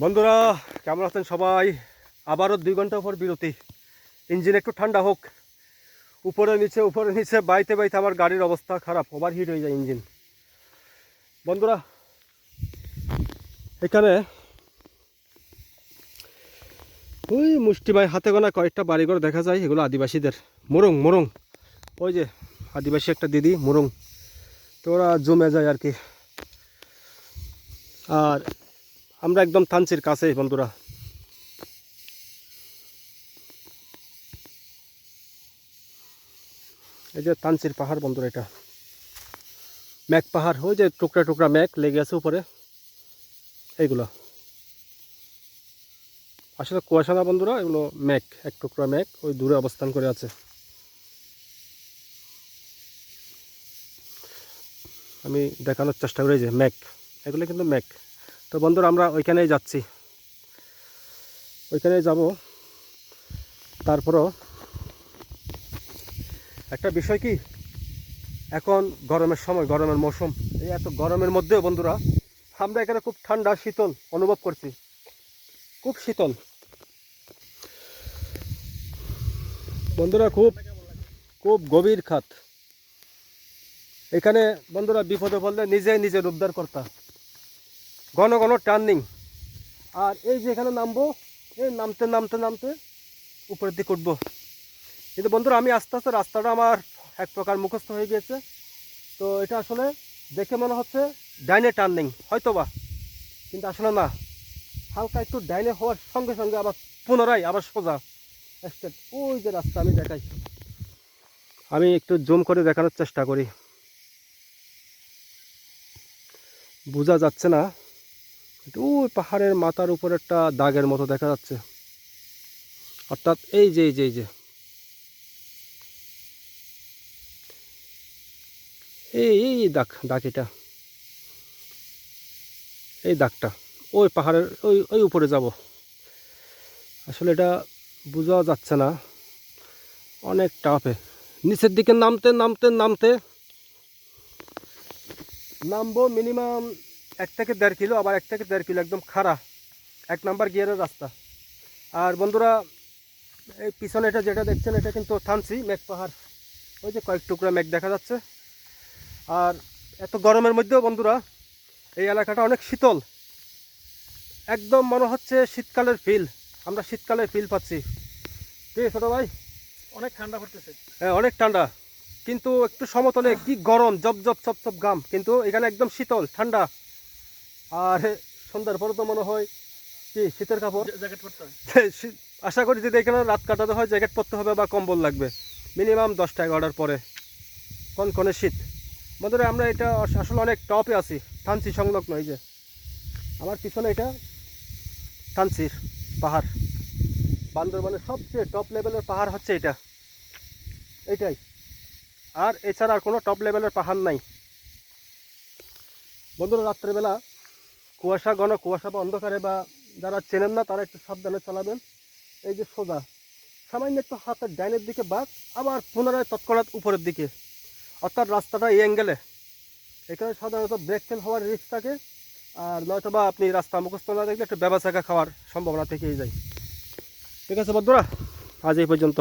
বন্ধুরা কেমন আছেন সবাই? আবারও 2 ঘন্টা পর বিরতি। ইঞ্জিন একটু ঠান্ডা হোক। উপরে নিচে বাইতে আমার গাড়ির অবস্থা খারাপ, ওভারহিট হয়ে যায় ইঞ্জিন। বন্ধুরা এখানে ওই মুষ্টিবাই হাতে গোনা কয়েকটা বাড়িঘর দেখা যায়, এগুলো আদিবাসীদের। মোরং ওই যে আদিবাসী একটা দিদি মোরং, তো ওরা জমে যায় আর কি। আর আমরা একদম থানচির কাছে বন্ধুরা। এই যে থানচির পাহাড় বন্ধুরা, এটা ম্যাক পাহাড়। ওই যে টুকরা টুকরা ম্যাক লেগে আছে উপরে, এইগুলো আসলে কুয়াশা না বন্ধুরা, এগুলো ম্যাক, এক টুকরা ম্যাক ওই দূরে অবস্থান করে আছে। আমি দেখানোর চেষ্টা করি যে ম্যাক, এগুলো কিন্তু ম্যাক। তো বন্ধুরা আমরা ওইখানেই যাচ্ছি, ওইখানে যাব। তারপরও একটা বিষয় কি, এখন গরমের সময়, গরমের মৌসুম, এই এত গরমের মধ্যেও বন্ধুরা আমরা এখানে খুব ঠান্ডা শীতল অনুভব করছি, খুব শীতল বন্ধুরা, খুব খুব গভীর খাত। এখানে বন্ধুরা বিপদে পড়লে নিজের উদ্ধার করতা, ঘন ঘন টার্নিং। আর এই যে এখানে নামবো, এই নামতে উপরের দিকে উঠবো। কিন্তু বন্ধুরা আমি আস্তে আস্তে রাস্তাটা আমার এক প্রকার মুখস্থ হয়ে গিয়েছে। তো এটা আসলে দেখে মনে হচ্ছে ডাইনে টার্নিং হয়তোবা, কিন্তু আসলে না, হালকা একটু ডাইনে হওয়ার সঙ্গে সঙ্গে আবার পুনরায় আবার সোজা স্টেট। ওই যে রাস্তা আমি দেখাই, আমি একটু জুম করে দেখানোর চেষ্টা করি, বোঝা যাচ্ছে না। ওই পাহাড়ের মাথার উপর একটা দাগের মতো দেখা যাচ্ছে, অর্থাৎ এই যে এই দাগ এটা, এই দাগটা ওই পাহাড়ের ওই উপরে যাব। আসলে এটা বোঝা যাচ্ছে না, অনেক টাফে। নিচের দিকে নামতে নামবো মিনিমাম 1 থেকে 1.5 কিলো, আবার 1 থেকে 1.5 কিলো একদম খাড়া 1 নাম্বার গিয়ারের রাস্তা। আর বন্ধুরা এই পিছনে এটা যেটা দেখছেন, এটা কিন্তু থানচি ম্যাক পাহাড়। ওই যে কয়েক টুকরা ম্যাক দেখা যাচ্ছে। আর এত গরমের মধ্যেও বন্ধুরা এই এলাকাটা অনেক শীতল, একদম মনে হচ্ছে শীতকালের ফিল, আমরা শীতকালের ফিল পাচ্ছি। ঠিক আছে ছোট ভাই, অনেক ঠান্ডা পড়তেছে। হ্যাঁ অনেক ঠান্ডা, কিন্তু একটু সমতলে কি গরম, জব চপ গাম, কিন্তু এখানে একদম শীতল ঠান্ডা। আর সন্ধ্যার পরে তো মনে হয় কি শীতের কাপড়, জ্যাকেট পরতে হয়। আশা করি যদি এখানে রাত কাটাতে হয় জ্যাকেট পরতে হবে বা কম্বল লাগবে মিনিমাম 10টা-11টার পরে, কনকনে শীত। বন্ধুরা আমরা এটা আসলে অনেক টপে আছি, থানচি সংলগ্ন। এই যে আমার পিছনে এটা থানচির পাহাড়, বান্দরবানের সবচেয়ে টপ লেভেলের পাহাড় হচ্ছে এইটাই। আর এছাড়া আর কোনো টপ লেভেলের পাহাড় নাই বন্ধুরা। রাত্রেবেলা ঘন কুয়াশা বা অন্ধকারে, বা যারা চেনেন না তারা একটু সাবধানে চালাবেন। এই যে সোজা সামান্য একটু হাতের ডাইনের দিকে বাঁক, আবার পুনরায় তৎক্ষণাৎ উপরের দিকে, অর্থাৎ রাস্তাটা এই অ্যাঙ্গেলে। এখানে সাধারণত ব্রেক ফেল হওয়ার রিস্ক থাকে, আর নয়তো বা আপনি রাস্তা মুখস্থ না দেখলে একটু ব্যবসাকা খাওয়ার সম্ভাবনা থেকেই যায়। ঠিক আছে বন্ধুরা, আজ এই পর্যন্ত।